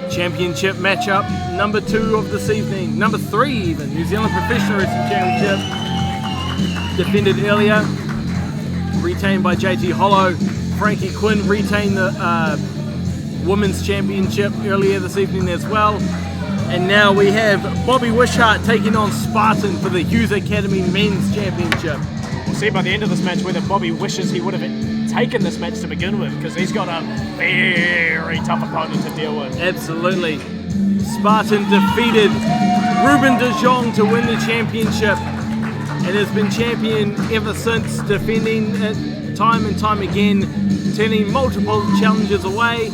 Championship matchup number 2 of this evening, number 3 even, New Zealand Professional Wrestling Championship, defended earlier, retained by JT Hollow. Frankie Quinn retained the Women's Championship earlier this evening as well. And now we have Bobby Wisheart taking on Spartan for the Hughes Academy Men's Championship. We'll see by the end of this match whether Bobby wishes he would have taken this match to begin with, because he's got a very tough opponent to deal with. Absolutely. Spartan defeated Ruben de Jong to win the championship and has been champion ever since, defending it time and time again, turning multiple challenges away.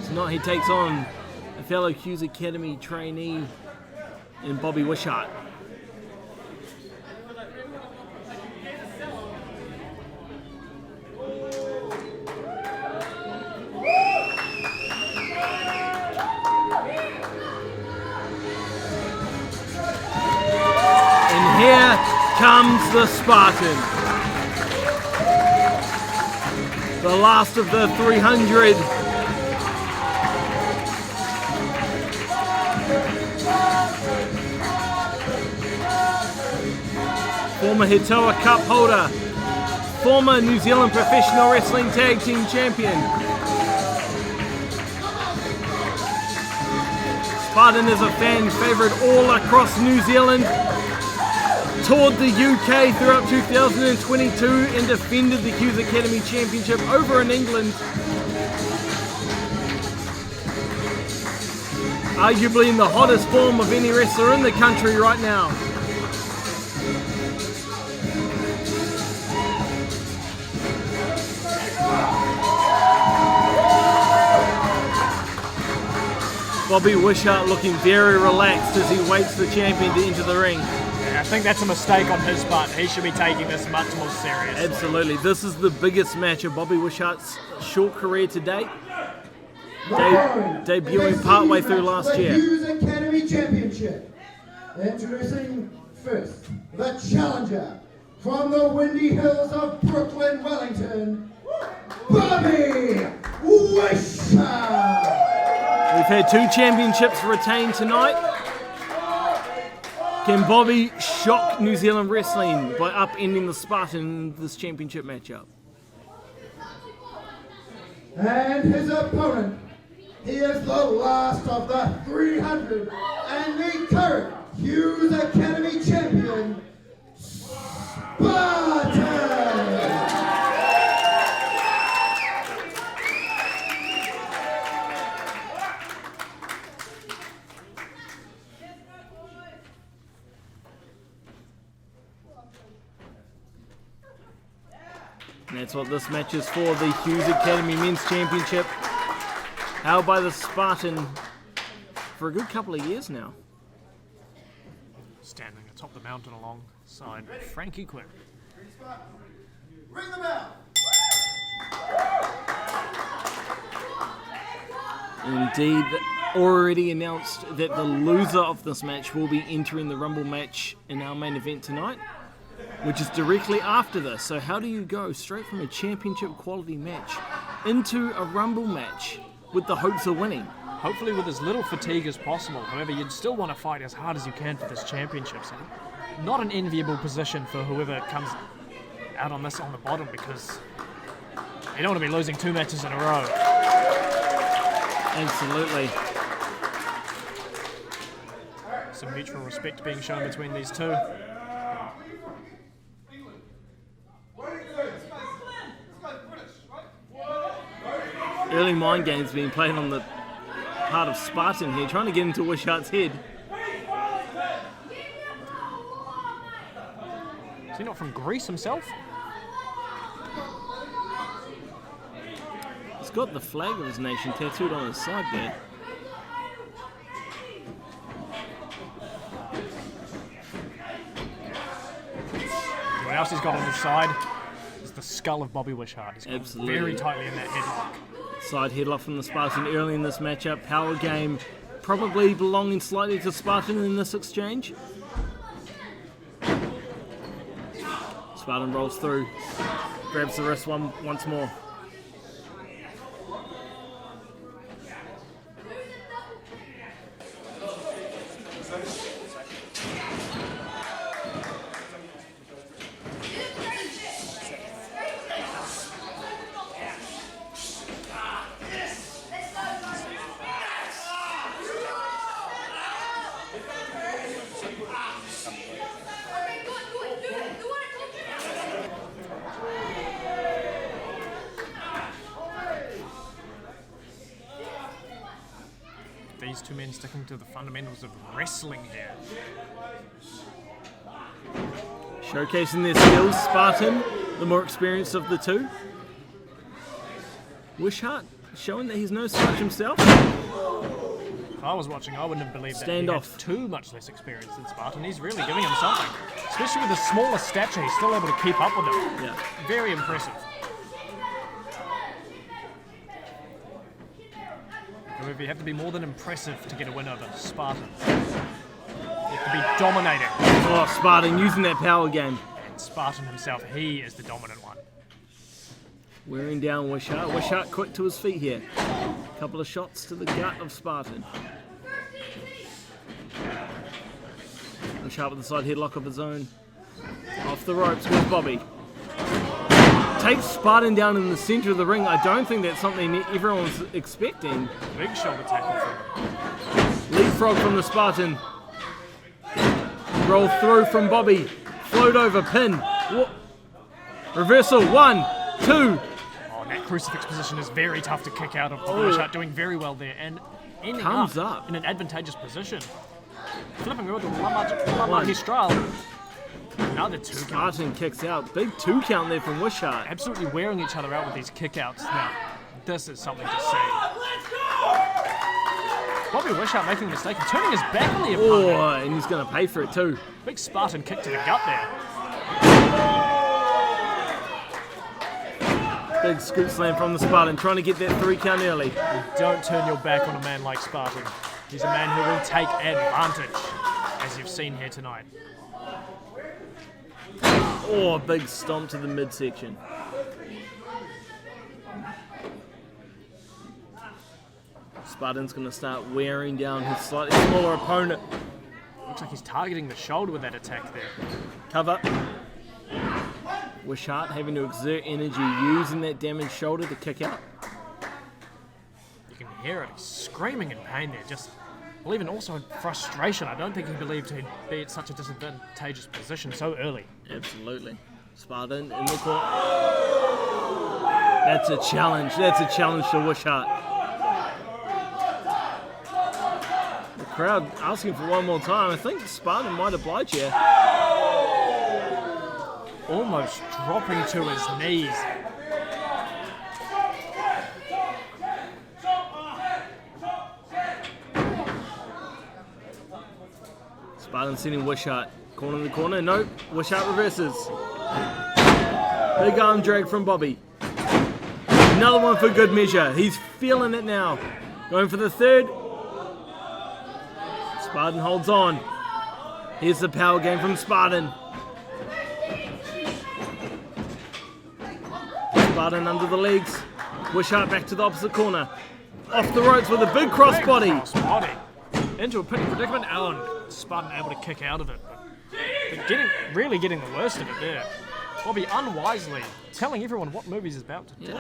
Tonight he takes on a fellow Hughes Academy trainee in Bobby Wisheart. Here comes the Spartan. The last of the 300. Former Hitoa Cup holder. Former New Zealand Professional Wrestling Tag Team Champion. Spartan is a fan favourite all across New Zealand. Toured the UK throughout 2022 and defended the Hughes Academy Championship over in England. Arguably in the hottest form of any wrestler in the country right now. Bobby Wisheart looking very relaxed as he waits the champion to enter the ring. I think that's a mistake on his part. He should be taking this much more seriously. Absolutely. This is the biggest match of Bobby Wishart's short career to date. Debuting partway through last year. Hughes Academy Championship. Introducing first, the challenger from the windy hills of Brooklyn, Wellington, Bobby Wisheart. We've had 2 championships retained tonight. Can Bobby shock New Zealand wrestling by upending the Spartan in this championship matchup? And his opponent, he is the last of the 300 and the current Hughes Academy champion, Spartan! And that's what this match is for, the Hughes Academy Men's Championship, held by the Spartan for a good couple of years now. Standing atop the mountain alongside Frankie Quinn. Ring the bell! Indeed, already announced that the loser of this match will be entering the Rumble match in our main event tonight, which is directly after this. So how do you go straight from a championship quality match into a Rumble match with the hopes of winning? Hopefully with as little fatigue as possible. However, you'd still want to fight as hard as you can for this championship. So not an enviable position for whoever comes out on this on the bottom, because you don't want to be losing 2 matches in a row. Absolutely. Some mutual respect being shown between these two. Early mind games being played on the part of Spartan here, trying to get into Wishart's head. Is he not from Greece himself? He's got the flag of his nation tattooed on his side there. What else he's got on his side is the skull of Bobby Wisheart. He's got Absolutely. very tightly in that headlock. Side headlock from the Spartan early in this matchup. Power game probably belonging slightly to Spartan in this exchange. Spartan rolls through, grabs the wrist once more. These two men sticking to the fundamentals of wrestling here. Showcasing their skills, Spartan, the more experienced of the two. Wisheart showing that he's no slouch himself. If I was watching, I wouldn't have believed that he Standoff. had too much less experience than Spartan. He's really giving him something. Especially with a smaller stature, he's still able to keep up with him. Yeah. Very impressive. However, you have to be more than impressive to get a win over Spartan. You have to be dominating. Oh, Spartan using that power game. And Spartan himself, he is the dominant one. Wearing down Wisheart. Wisheart quick to his feet here. Couple of shots to the gut of Spartan. Wisheart with the side headlock of his own. Off the ropes with Bobby. Takes Spartan down in the center of the ring. I don't think that's something everyone's expecting. Big shoulder tackle from him. Leapfrog from the Spartan. Roll through from Bobby. Float over, pin. Reversal, 1, 2. Oh, that crucifix position is very tough to kick out of. Wisheart doing very well there and ending Comes up up. in an advantageous position. Flipping over to Lama Mistral. Another 2 count. Spartan kicks out. Big 2 count there from Wisheart. Absolutely wearing each other out with these kickouts. Now, this is something to see. Bobby Wisheart making a mistake and turning his back on the opponent. Oh, and he's going to pay for it too. Big Spartan kick to the gut there. Big scoop slam from the Spartan, trying to get that 3 count early. Don't turn your back on a man like Spartan. He's a man who will take advantage, as you've seen here tonight. Oh, big stomp to the midsection. Spartan's going to start wearing down his slightly smaller opponent. Looks like he's targeting the shoulder with that attack there. Cover. Wisheart having to exert energy using that damaged shoulder to kick out. You can hear it. He's screaming in pain there. Just, well, even also in frustration. I don't think he believed he'd be at such a disadvantageous position so early. Absolutely. Spartan in the corner. That's a challenge. That's a challenge to Wisheart. The crowd asking for one more time. I think Spartan might oblige here. Almost dropping to his knees. Spartan sending Wisheart. Corner in the corner. Nope. Wisheart reverses. Big arm drag from Bobby. Another one for good measure. He's feeling it now. Going for the 3rd. Spartan holds on. Here's the power game from Spartan. Spartan under the legs. Wisheart back to the opposite corner. Off the ropes with a big crossbody. Crossbody. Into a pinning predicament. Allen Spartan able to kick out of it. But really getting the worst of it there. Bobby unwisely telling everyone what movie he's about to do.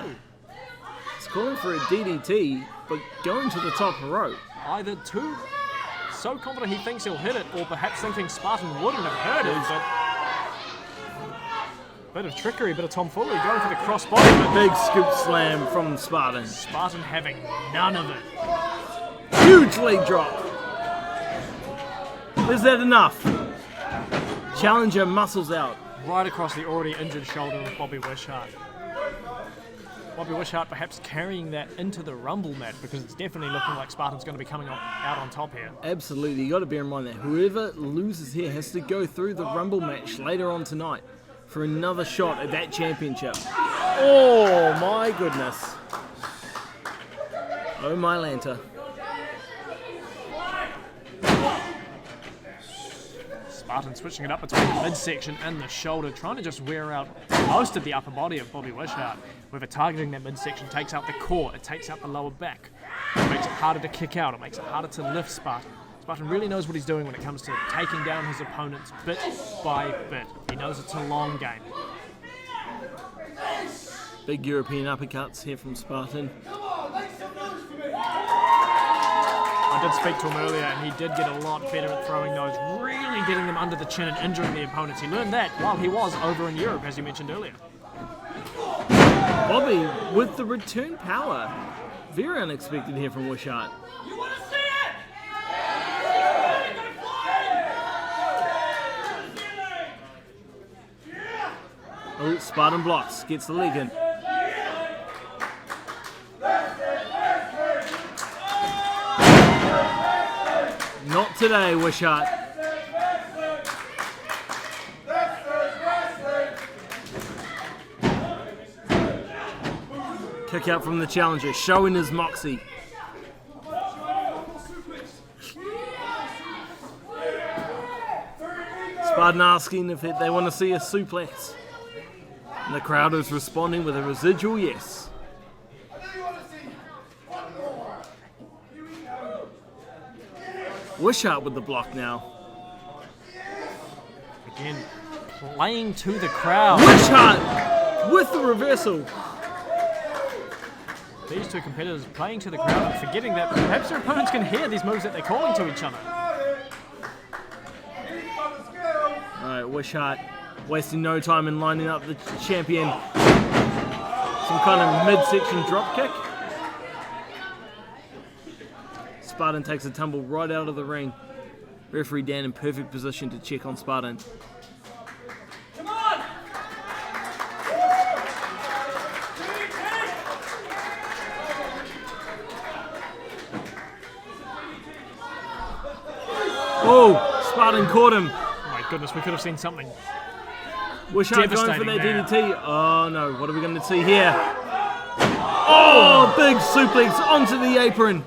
He's calling for a DDT, but going to the top rope. Either too so confident he thinks he'll hit it, or perhaps thinking Spartan wouldn't have heard it, but bit of trickery, bit of tomfoolery, going for the crossbody. Big scoop slam from Spartan. Spartan having none of it. Huge leg drop. Is that enough? Challenger muscles out. Right across the already injured shoulder of Bobby Wisheart. Bobby Wisheart perhaps carrying that into the Rumble match, because it's definitely looking like Spartan's going to be coming out on top here. Absolutely, you got to bear in mind that whoever loses here has to go through the Rumble match later on tonight for another shot at that championship. Oh my goodness. Oh my Lanta. Spartan switching it up between the midsection and the shoulder, trying to just wear out most of the upper body of Bobby Wisheart. Whether targeting that midsection takes out the core, it takes out the lower back. It makes it harder to kick out, it makes it harder to lift Spartan. Spartan really knows what he's doing when it comes to taking down his opponents bit by bit. He knows it's a long game. Big European uppercuts here from Spartan. I did speak to him earlier, and he did get a lot better at throwing those, really getting them under the chin and injuring the opponents. He learned that while he was over in Europe, as you mentioned earlier. Bobby with the return power. Very unexpected here from Wisheart. You want to see it? Oh, Spartan blocks, gets the leg in. Not today, Wisheart. Kick out from the challenger, showing his moxie. Spartan asking if they want to see a suplex. And the crowd is responding with a residual yes. Wisheart with the block now. Again, playing to the crowd. Wisheart with the reversal. These two competitors playing to the crowd and forgetting that perhaps their opponents can hear these moves that they're calling to each other. Alright, Wisheart wasting no time in lining up the champion. Some kind of midsection drop kick. Spartan takes a tumble right out of the ring. Referee Dan in perfect position to check on Spartan. Come on! Oh, Spartan caught him. Oh my goodness, we could have seen something. Wisheart going for Devastating that there. DDT. Oh no, what are we going to see here? Oh, big suplex onto the apron.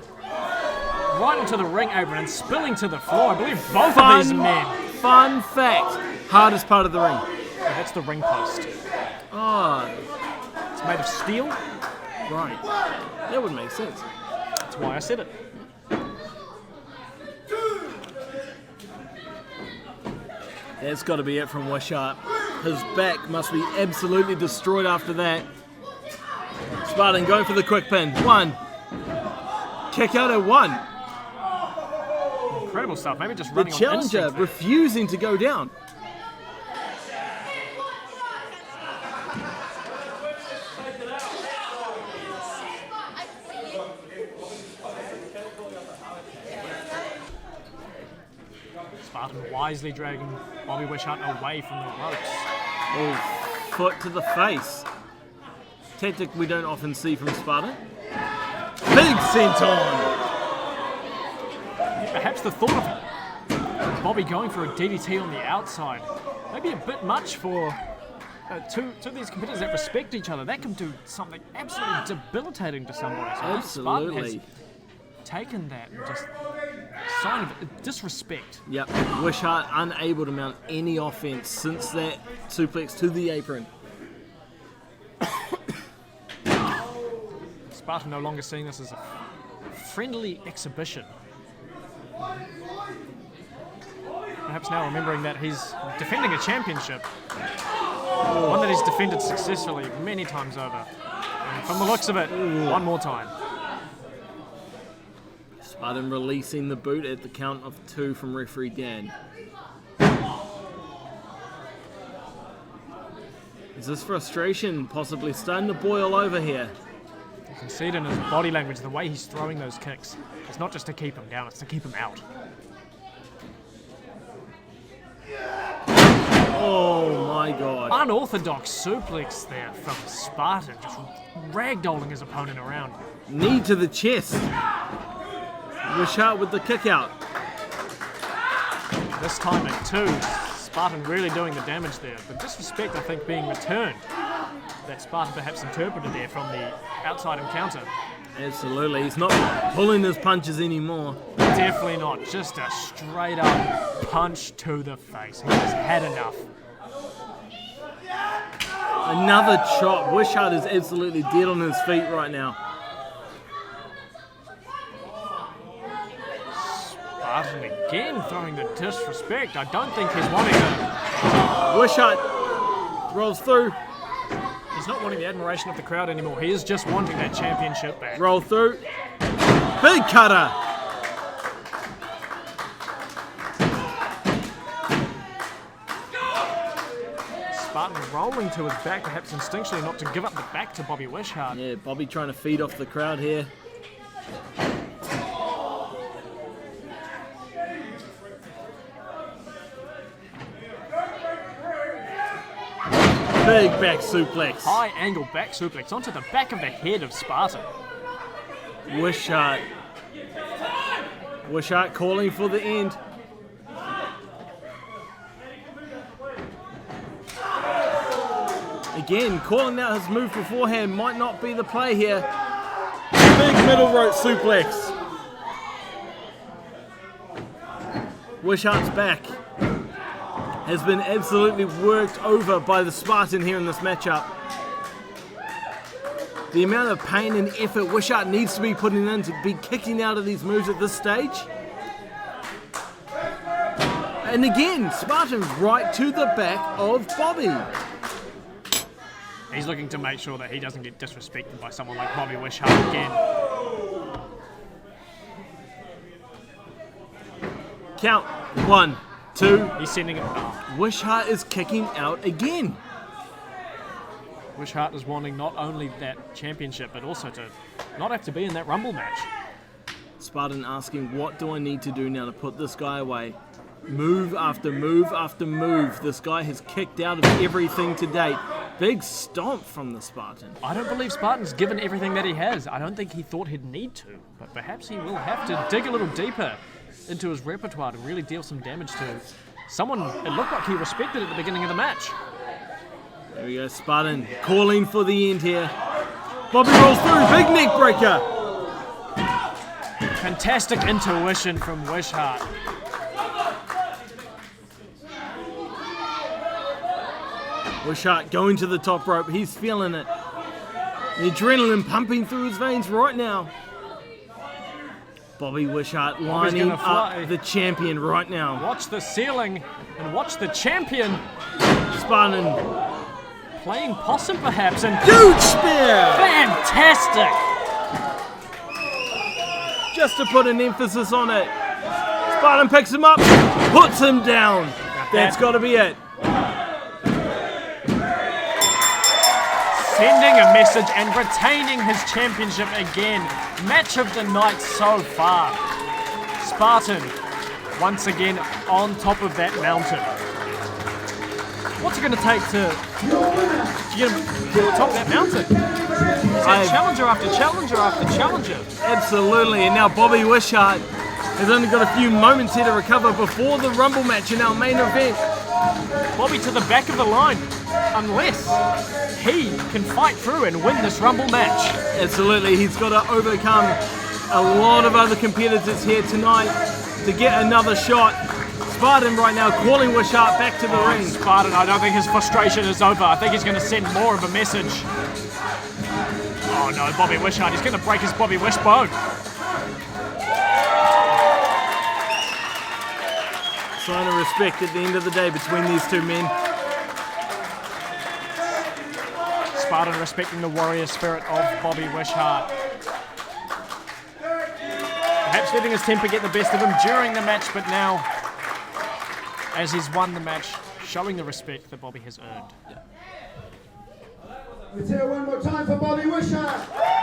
Right into the ring apron and spilling to the floor. I believe both of these men. Fun fact, hardest part of the ring. Oh, that's the ring post. Oh, It's made of steel. right. That would make sense. That's why I said it. That's got to be it from Wisheart. His back must be absolutely destroyed after that. Spartan going for the quick pin. One. Kick out at one. Incredible stuff. Maybe just The running on challenger instinct there. refusing to go down. Spartan wisely dragging Bobby Wisheart away from the ropes. Oh, foot to the face. Tactic we don't often see from Spartan. Big senton. Perhaps the thought of Bobby going for a DDT on the outside maybe a bit much for two of these competitors that respect each other. That can do something absolutely debilitating to somebody. So I think Spartan has Absolutely. taken that and just sign of disrespect. Yep. Wisheart unable to mount any offense since that suplex to the apron. Spartan no longer seeing this as a friendly exhibition. Perhaps now remembering that he's defending a championship, one that he's defended successfully many times over. And from the looks of it, one more time. Spartan releasing the boot at the count of 2 from referee Dan. Is this frustration possibly starting to boil over here? You can see it in his body language, the way he's throwing those kicks. It's not just to keep him down, it's to keep him out. Oh my god. Unorthodox suplex there from Spartan, just ragdolling his opponent around. Knee to the chest. Wisheart with the kick out. This time at 2, Spartan really doing the damage there. The disrespect, I think, being returned that Spartan perhaps interpreted there from the outside encounter. Absolutely. He's not pulling his punches anymore. Definitely not. Just a straight up punch to the face. He has had enough. Another chop. Wisheart is absolutely dead on his feet right now. Spartan again throwing the disrespect. I don't think he's wanting it. Wisheart rolls through. He's not wanting the admiration of the crowd anymore. He is just wanting that championship back. Roll through. Big cutter. Spartan rolling to his back, perhaps instinctually not to give up the back to Bobby Wisheart. Yeah, Bobby trying to feed off the crowd here. Big back suplex. High angle back suplex onto the back of the head of Spartan. Wisheart. Wisheart calling for the end. Again, calling out his move beforehand might not be the play here. Big middle rope suplex. Wisheart's back has been absolutely worked over by the Spartan here in this matchup. The amount of pain and effort Wisheart needs to be putting in to be kicking out of these moves at this stage. And again, Spartan right to the back of Bobby. He's looking to make sure that he doesn't get disrespected by someone like Bobby Wisheart again. Count. 1, 2. He's sending it. Wisheart is kicking out again. Wisheart is wanting not only that championship, but also to not have to be in that Rumble match. Spartan asking, what do I need to do now to put this guy away? Move after move after move. This guy has kicked out of everything to date. Big stomp from the Spartan. I don't believe Spartan's given everything that he has. I don't think he thought he'd need to, but perhaps he will have to dig a little deeper into his repertoire to really deal some damage to someone it looked like he respected at the beginning of the match. There we go, Spartan calling for the end here. Bobby rolls through, big neck breaker. Fantastic intuition from Wisheart. Wisheart going to the top rope, he's feeling it. The adrenaline pumping through his veins right now. Bobby Wisheart lining up the champion right now. Watch the ceiling and watch the champion. Spartan. Playing possum perhaps, and Huge spear! fantastic! Just to put an emphasis on it. Spartan picks him up, puts him down. That's got to be it. Sending a message and retaining his championship again. Match of the night so far. Spartan, once again, on top of that mountain. What's it going to take to get him to the top of that mountain? He's had challenger after challenger after challenger. Absolutely, and now Bobby Wisheart has only got a few moments here to recover before the Rumble match in our main event. Bobby to the back of the line, unless he can fight through and win this Rumble match. Absolutely, he's got to overcome a lot of other competitors here tonight to get another shot. Spartan right now calling Wisheart back to the ring. Spartan, I don't think his frustration is over. I think he's going to send more of a message. Oh no, Bobby Wisheart, he's going to break his Bobby Wishbone. Sign of respect at the end of the day between these two men. Spartan respecting the warrior spirit of Bobby Wisheart. Perhaps letting his temper get the best of him during the match, but now, as he's won the match, showing the respect that Bobby has earned. Let's hear one more time for Bobby Wisheart.